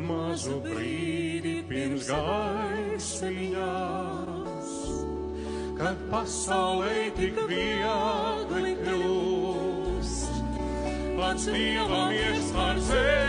Mazu brīdi pirms gaismiņās, kad pasaulē tik viegli kļūst, pats Dievam iestār zem.